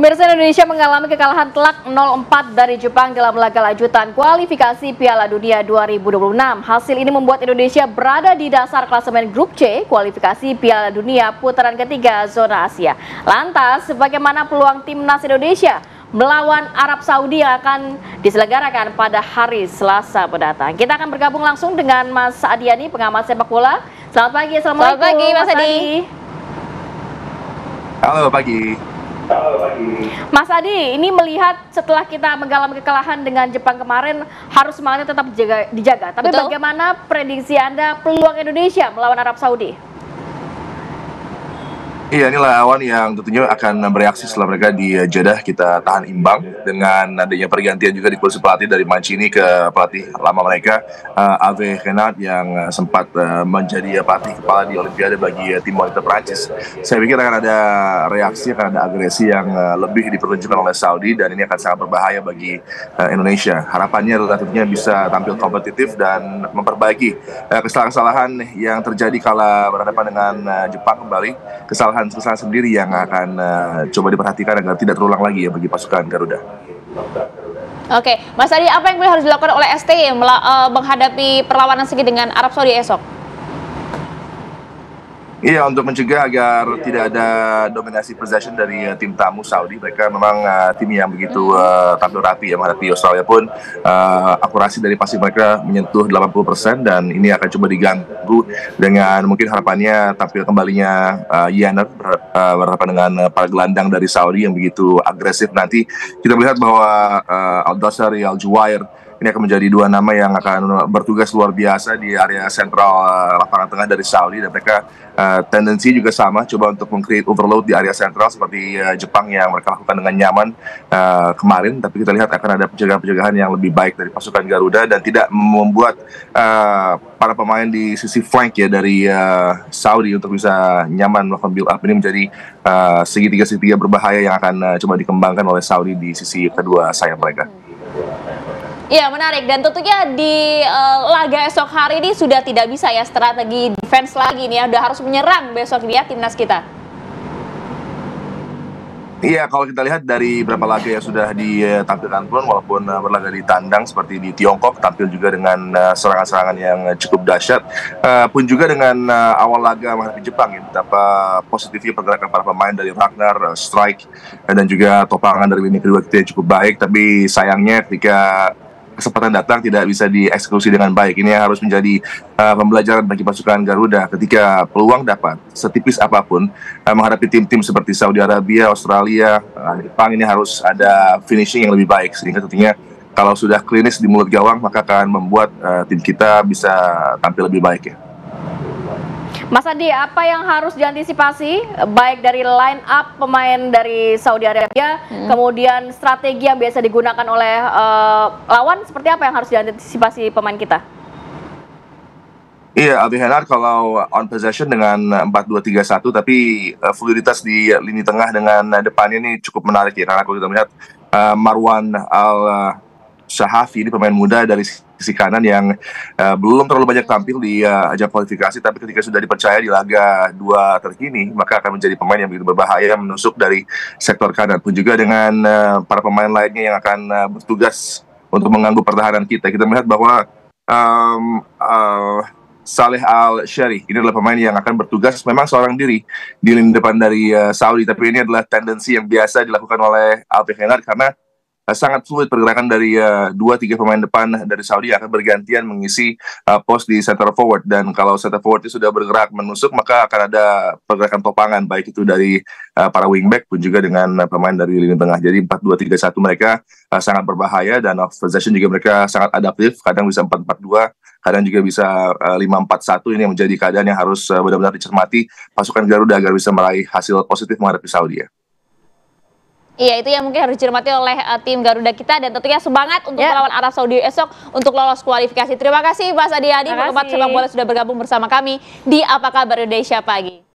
Pemirsa, Indonesia mengalami kekalahan telak 0-4 dari Jepang dalam laga lanjutan kualifikasi Piala Dunia 2026. Hasil ini membuat Indonesia berada di dasar klasemen grup C kualifikasi Piala Dunia putaran ketiga zona Asia. Lantas, bagaimana peluang timnas Indonesia melawan Arab Saudi yang akan diselenggarakan pada hari Selasa mendatang? Kita akan bergabung langsung dengan Mas Adiani, pengamat sepak bola. Selamat pagi, assalamualaikum. Selamat pagi, Mas Adi. Halo pagi. Mas Adi, ini melihat setelah kita mengalami kekalahan dengan Jepang kemarin, harus semangatnya tetap dijaga. Tapi Betul. Bagaimana prediksi Anda peluang Indonesia melawan Arab Saudi? Iya, ini lawan yang tentunya akan bereaksi setelah mereka di Jeddah kita tahan imbang dengan adanya pergantian juga di kursi pelatih dari Mancini ke pelatih lama mereka, Hervé Renard yang sempat menjadi pelatih kepala di Olimpiade bagi tim wanita Prancis. Saya pikir akan ada reaksi, akan ada agresi yang lebih dipertunjukkan oleh Saudi dan ini akan sangat berbahaya bagi Indonesia. Harapannya adalah tentunya bisa tampil kompetitif dan memperbaiki kesalahan-kesalahan yang terjadi kala berhadapan dengan Jepang kembali. Kesalahan sendiri yang akan coba diperhatikan agar tidak terulang lagi ya bagi pasukan Garuda. Oke, Mas Adi, apa yang harus dilakukan oleh STY menghadapi perlawanan segi dengan Arab Saudi esok? Iya, untuk mencegah agar tidak ada dominasi possession dari tim tamu Saudi. Mereka memang tim yang begitu tampil rapi ya menghadapi Australia pun akurasi dari passing mereka menyentuh 80% dan ini akan coba diganggu dengan mungkin harapannya tampil kembalinya Yener berhadapan dengan para gelandang dari Saudi yang begitu agresif. Nanti kita melihat bahwa Al-Dosari, Al-Juwair ini akan menjadi dua nama yang akan bertugas luar biasa di area sentral lapangan tengah dari Saudi dan mereka tendensi juga sama coba untuk meng-create overload di area sentral seperti Jepang yang mereka lakukan dengan nyaman kemarin, tapi kita lihat akan ada pencegahan-pencegahan yang lebih baik dari pasukan Garuda dan tidak membuat para pemain di sisi flank ya dari Saudi untuk bisa nyaman melakukan build up. Ini menjadi segitiga-segitiga berbahaya yang akan coba dikembangkan oleh Saudi di sisi kedua sayap mereka. Iya, menarik. Dan tentunya di laga esok hari ini sudah tidak bisa ya strategi defense lagi nih ya. Udah harus menyerang besok nih ya timnas kita. Iya, kalau kita lihat dari beberapa laga yang sudah ditampilkan pun, walaupun berlaga di tandang seperti di Tiongkok, tampil juga dengan serangan-serangan yang cukup dahsyat, pun juga dengan awal laga menghadapi Jepang ya, betapa positifnya pergerakan para pemain dari Ragnar, Strike, dan juga topangan dari lini kedua kita yang cukup baik, tapi sayangnya ketika kesempatan datang tidak bisa dieksekusi dengan baik. Ini harus menjadi pembelajaran bagi pasukan Garuda ketika peluang dapat setipis apapun menghadapi tim-tim seperti Saudi Arabia, Australia, Jepang, ini harus ada finishing yang lebih baik sehingga tentunya kalau sudah klinis di mulut gawang maka akan membuat tim kita bisa tampil lebih baik ya. Mas Adi, apa yang harus diantisipasi baik dari line up pemain dari Saudi Arabia, kemudian strategi yang biasa digunakan oleh lawan, seperti apa yang harus diantisipasi pemain kita? Iya, Hervé Renard kalau on possession dengan 4-2-3-1, tapi fluiditas di lini tengah dengan depannya ini cukup menarik ya, karena kalau kita melihat Marwan Al-Shahafi ini pemain muda dari sisi kanan yang belum terlalu banyak tampil di ajang kualifikasi, tapi ketika sudah dipercaya di laga 2 terkini, maka akan menjadi pemain yang begitu berbahaya menusuk dari sektor kanan. Pun juga dengan para pemain lainnya yang akan bertugas untuk mengganggu pertahanan kita. Kita melihat bahwa Saleh Al-Shari ini adalah pemain yang akan bertugas memang seorang diri di lini depan dari Saudi, tapi ini adalah tendensi yang biasa dilakukan oleh Hervé Renard karena sangat fluid pergerakan dari 2-3 pemain depan dari Saudi yang akan bergantian mengisi pos di center forward, dan kalau center forward itu sudah bergerak menusuk maka akan ada pergerakan topangan baik itu dari para wingback pun juga dengan pemain dari lini tengah. Jadi 4-2-3-1 mereka sangat berbahaya dan off possession juga mereka sangat adaptif, kadang bisa 4-4-2, kadang juga bisa 5-4-1. Ini yang menjadi keadaan yang harus benar-benar dicermati pasukan Garuda agar bisa meraih hasil positif menghadapi Saudi ya. Iya, itu yang mungkin harus dicermati oleh tim Garuda kita, dan tentunya semangat untuk melawan Arab Saudi esok untuk lolos kualifikasi. Terima kasih Mas Adi, pengamat sepak bola sudah bergabung bersama kami di Apa Kabar Indonesia Pagi.